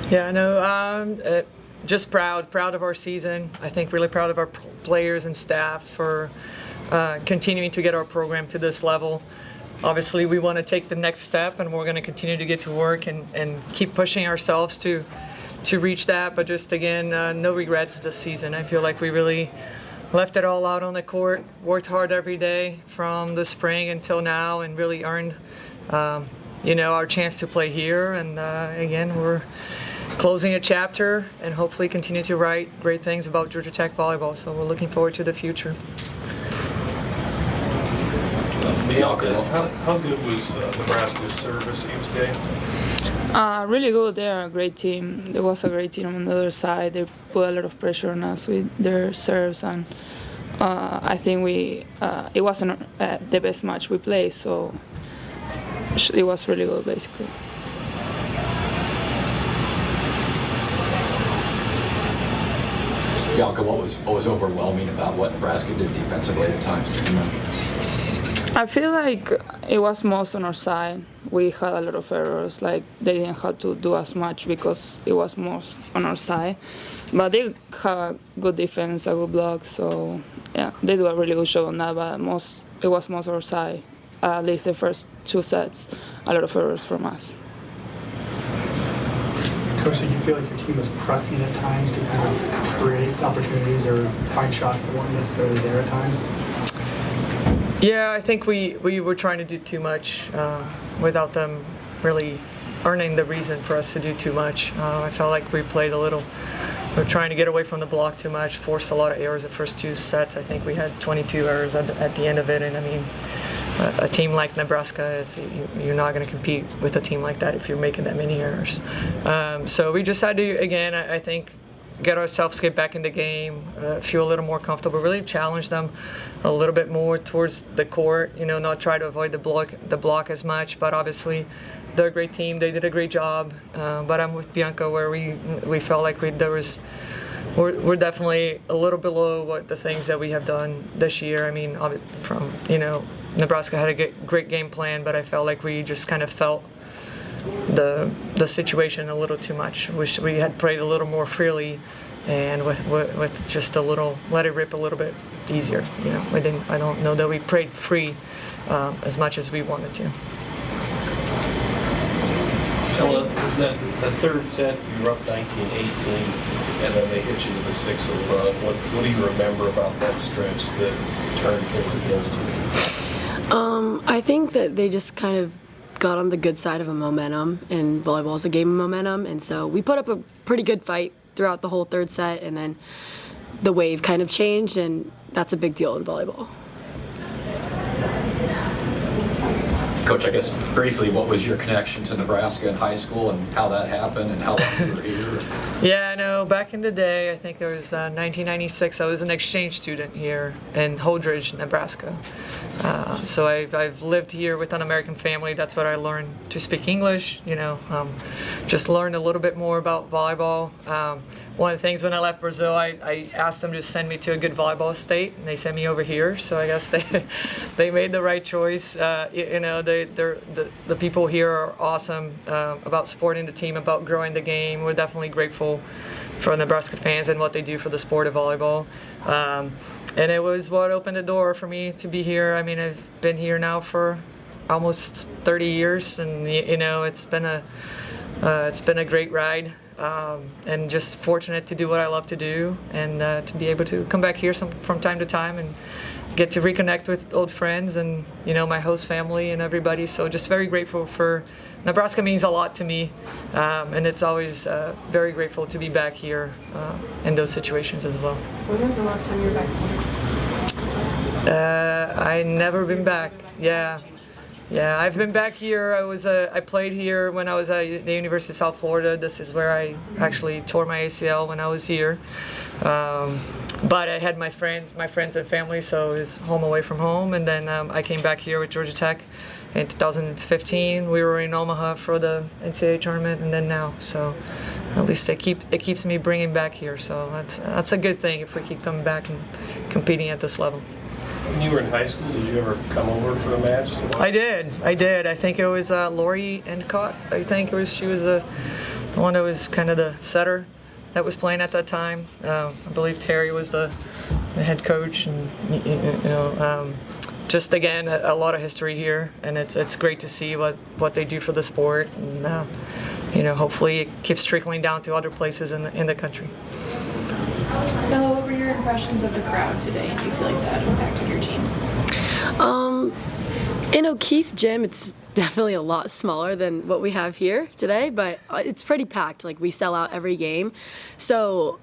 Yeah, no, just proud of our season. I think really proud of our players and staff for continuing to get our program to this level. Obviously, we want to take the next step, and we're going to continue to get to work and keep pushing ourselves to reach that. But just again, no regrets this season. I feel like we really left it all out on the court, worked hard every day from the spring until now, and really earned, our chance to play here. And again, we're closing a chapter and hopefully continue to write great things about Georgia Tech volleyball. So we're looking forward to the future. Bianca, how good was Nebraska's service game today? Really good. They're a great team. There was a great team on the other side. They put a lot of pressure on us with their serves, and I think it wasn't the best match we played, so it was really good, basically. Bianca, what was overwhelming about what Nebraska did defensively at times? I feel like it was most on our side. We had a lot of errors, like they didn't have to do as much because it was most on our side. But they have a good defense, a good block, so yeah, they do a really good job on that, but it was most our side. At least the first two sets, a lot of errors from us. Coach, did you feel like your team was pressing at times to kind of create opportunities or find shots that weren't necessarily there at times? Yeah, I think we were trying to do too much without them really earning the reason for us to do too much. I felt like we played a little. We were trying to get away from the block too much, forced a lot of errors the first two sets. I think we had 22 errors at the end of it, and I mean, a team like Nebraska, you're not going to compete with a team like that if you're making that many errors. So we just had to, again, I think, get ourselves, get back in the game, feel a little more comfortable, really challenge them a little bit more towards the court, not try to avoid the block as much, but obviously they're a great team, they did a great job, but I'm with Bianca where we felt like we're definitely a little below what the things that we have done this year. I mean, Nebraska had a great game plan, but I felt like we just kind of felt the situation a little too much. Wish we had played a little more freely, and with just a little, let it rip a little bit easier. I don't know that we played free as much as we wanted to. So the third set, you were up 19-18, and then they hit you with a 6-0 run. What do you remember about that stretch that turned things against you? I think that they just kind of got on the good side of a momentum, and volleyball is a game of momentum, and so we put up a pretty good fight throughout the whole third set, and then the wave kind of changed, and that's a big deal in volleyball. Coach, I guess briefly, what was your connection to Nebraska in high school and how that happened and how long you were here? Yeah, I know. Back in the day, I think it was 1996, I was an exchange student here in Holdridge, Nebraska. So I've lived here with an American family. That's what I learned to speak English, just learned a little bit more about volleyball. One of the things when I left Brazil, I asked them to send me to a good volleyball state, and they sent me over here. So I guess they made the right choice. The people here are awesome about supporting the team, about growing the game. We're definitely grateful for Nebraska fans and what they do for the sport of volleyball. And it was what opened the door for me to be here. I mean, I've been here now for almost 30 years, and it's been a great ride. And just fortunate to do what I love to do, and to be able to come back here from time to time and get to reconnect with old friends and my host family and everybody. So just very grateful for Nebraska. Means a lot to me, and it's always very grateful to be back here in those situations as well. When was the last time you were back home? I never been back. Yeah, I've been back here. I played here when I was at the University of South Florida. This is where I actually tore my ACL when I was here. But I had my friends and family, so it was home away from home. And then I came back here with Georgia Tech in 2015. We were in Omaha for the NCAA tournament, and then now. So at least it keeps me bringing back here. So that's a good thing if we keep coming back and competing at this level. When you were in high school, did you ever come over for a match to watch? I did. I think it was Lori Endicott. I think she was the the one that was kind of the setter that was playing at that time. I believe Terry was the head coach, and just again a lot of history here, and it's great to see what they do for the sport, and hopefully it keeps trickling down to other places in the country. Bella, what were your impressions of the crowd today, and do you feel like that impacted your team? In O'Keefe Gym, it's definitely a lot smaller than what we have here today, but it's pretty packed. Like, we sell out every game. So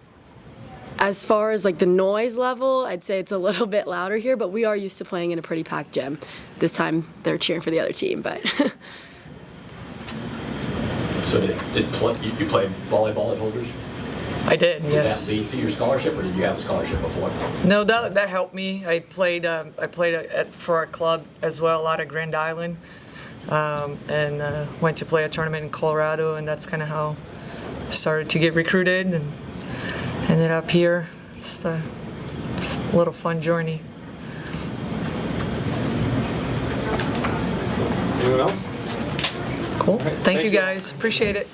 as far as like the noise level, I'd say it's a little bit louder here, but we are used to playing in a pretty packed gym. This time they're cheering for the other team, but So you played volleyball at Holders? I did, Did yes. that lead to your scholarship, or did you have a scholarship before? No, that helped me. I played for a club as well out of Grand Island, and went to play a tournament in Colorado, and that's kind of how I started to get recruited and ended up here. It's a little fun journey. Anyone else? Cool. right, Thank you thank you. guys. Appreciate it.